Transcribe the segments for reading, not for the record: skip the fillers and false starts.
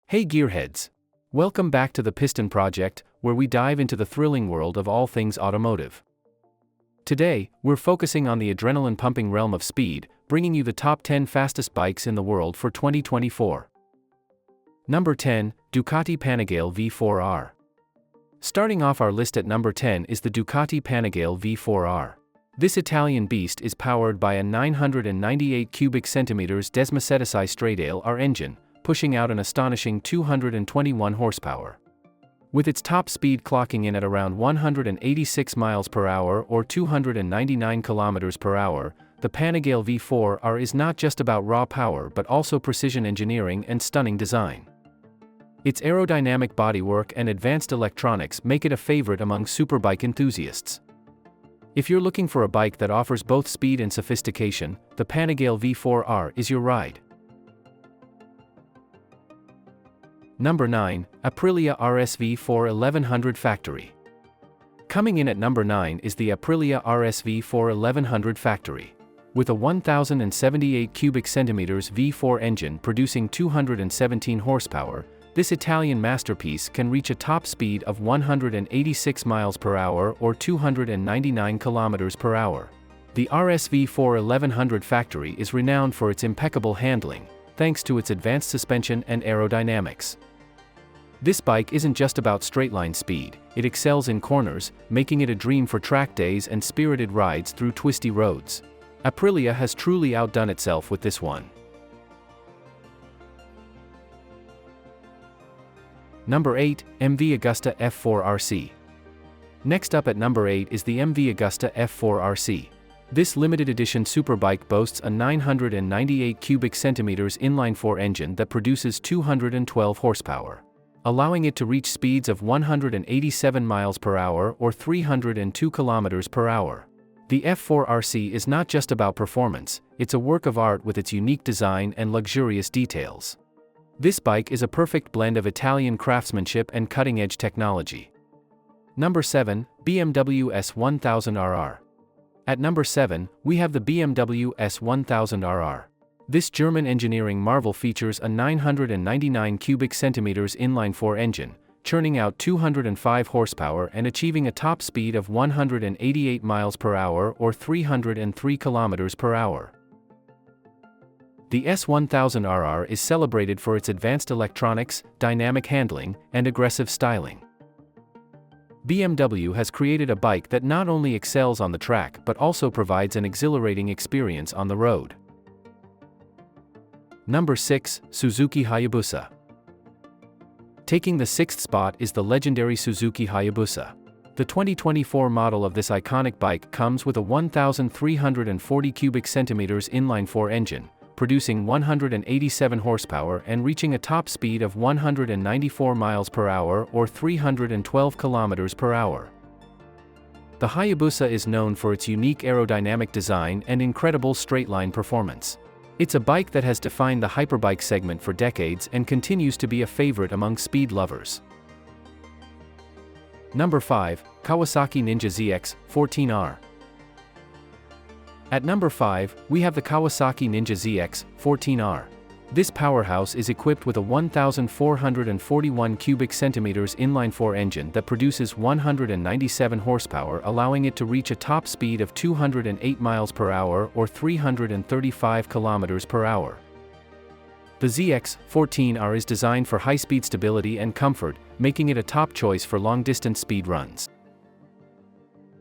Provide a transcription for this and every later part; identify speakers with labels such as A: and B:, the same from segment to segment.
A: Hey gearheads! Welcome back to the Piston Project, where we dive into the thrilling world of all things automotive. Today, we're focusing on the adrenaline-pumping realm of speed, bringing you the top 10 fastest bikes in the world for 2024. Number 10, Ducati Panigale V4 R. Starting off our list at number 10 is the Ducati Panigale V4 R. This Italian beast is powered by a 998 cubic centimeters Desmocetisai straight-aisle R engine, pushing out an astonishing 221 horsepower. With its top speed clocking in at around 186 miles per hour or 299 kilometers per hour, the Panigale V4 R is not just about raw power but also precision engineering and stunning design. Its aerodynamic bodywork and advanced electronics make it a favorite among superbike enthusiasts. If you're looking for a bike that offers both speed and sophistication, the Panigale V4 R is your ride. Number 9, Aprilia RSV4 1100 Factory. Coming in at number 9 is the Aprilia RSV4 1100 Factory. With a 1078 cubic centimeters V4 engine producing 217 horsepower, this Italian masterpiece can reach a top speed of 186 miles per hour or 299 kilometers per hour. The RSV4 1100 Factory is renowned for its impeccable handling, thanks to its advanced suspension and aerodynamics. This bike isn't just about straight-line speed, it excels in corners, making it a dream for track days and spirited rides through twisty roads. Aprilia has truly outdone itself with this one. Number 8, MV Agusta F4 RC. Next up at number 8 is the MV Agusta F4 RC. This limited edition superbike boasts a 998 cubic centimeters inline-4 engine that produces 212 horsepower, allowing it to reach speeds of 187 miles per hour or 302 kilometers per hour. The F4 RC is not just about performance, it's a work of art with its unique design and luxurious details. This bike is a perfect blend of Italian craftsmanship and cutting-edge technology. Number 7, BMW S1000RR. At number 7, we have the BMW S1000RR. This German engineering marvel features a 999 cubic centimeters inline-4 engine, churning out 205 horsepower and achieving a top speed of 188 miles per hour or 303 kilometers per hour. The S1000RR is celebrated for its advanced electronics, dynamic handling, and aggressive styling. BMW has created a bike that not only excels on the track but also provides an exhilarating experience on the road. Number 6, Suzuki Hayabusa. Taking the 6th spot is the legendary Suzuki Hayabusa. The 2024 model of this iconic bike comes with a 1,340 cubic centimeters inline-4 engine, producing 187 horsepower and reaching a top speed of 194 miles per hour or 312 kilometers per hour. The Hayabusa is known for its unique aerodynamic design and incredible straight-line performance. It's a bike that has defined the hyperbike segment for decades and continues to be a favorite among speed lovers. Number 5, Kawasaki Ninja ZX-14R. At number 5, we have the Kawasaki Ninja ZX-14R. This powerhouse is equipped with a 1,441 cubic centimeters inline-4 engine that produces 197 horsepower, allowing it to reach a top speed of 208 miles per hour or 335 kilometers per hour. The ZX-14R is designed for high-speed stability and comfort, making it a top choice for long-distance speed runs.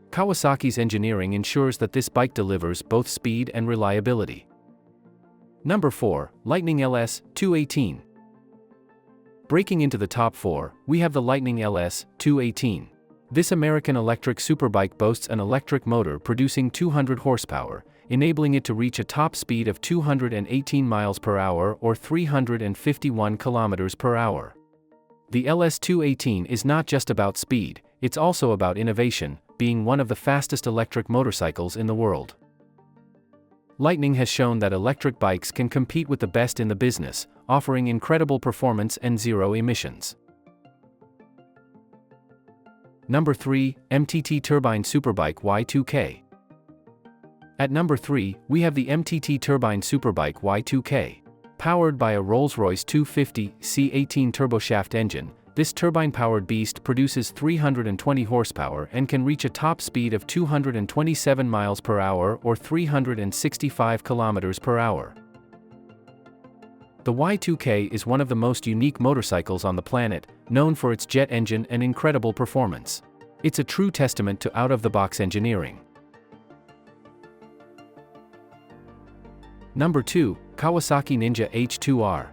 A: Kawasaki's engineering ensures that this bike delivers both speed and reliability. Number 4, Lightning LS 218. Breaking into the top 4, we have the Lightning LS 218. This American electric superbike boasts an electric motor producing 200 horsepower, enabling it to reach a top speed of 218 miles per hour or 351 kilometers per hour. The LS 218 is not just about speed, it's also about innovation, being one of the fastest electric motorcycles in the world. Lightning has shown that electric bikes can compete with the best in the business, offering incredible performance and zero emissions. Number 3, MTT Turbine Superbike Y2K. At number 3, we have the MTT Turbine Superbike Y2K. Powered by a Rolls-Royce 250 C18 turboshaft engine, this turbine-powered beast produces 320 horsepower and can reach a top speed of 227 miles per hour or 365 kilometers per hour. The Y2K is one of the most unique motorcycles on the planet, known for its jet engine and incredible performance. It's a true testament to out-of-the-box engineering. Number 2, Kawasaki Ninja H2R.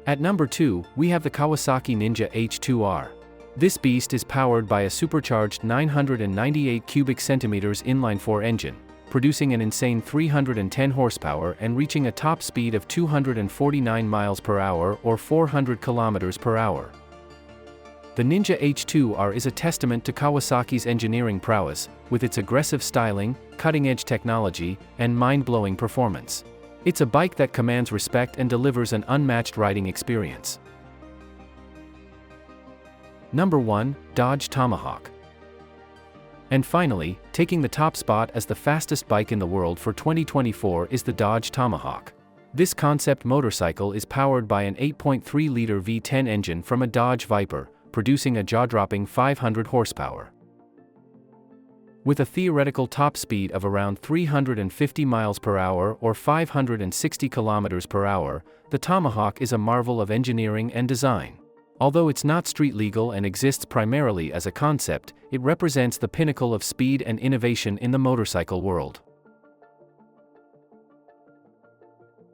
A: At number 2, we have the Kawasaki Ninja H2R. This beast is powered by a supercharged 998 cubic centimeters inline-4 engine, producing an insane 310 horsepower and reaching a top speed of 249 miles per hour or 400 kilometers per hour. The Ninja H2R is a testament to Kawasaki's engineering prowess, with its aggressive styling, cutting-edge technology, and mind-blowing performance. It's a bike that commands respect and delivers an unmatched riding experience. Number 1, Dodge Tomahawk. And finally, taking the top spot as the fastest bike in the world for 2024 is the Dodge Tomahawk. This concept motorcycle is powered by an 8.3-liter V10 engine from a Dodge Viper, producing a jaw-dropping 500 horsepower. With a theoretical top speed of around 350 miles per hour or 560 kilometers per hour, the Tomahawk is a marvel of engineering and design. Although it's not street legal and exists primarily as a concept, it represents the pinnacle of speed and innovation in the motorcycle world.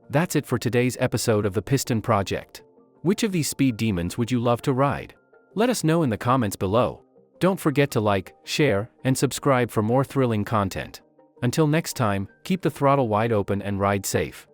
A: That's it for today's episode of the Piston Project. Which of these speed demons would you love to ride? Let us know in the comments below. Don't forget to like, share, and subscribe for more thrilling content. Until next time, keep the throttle wide open and ride safe.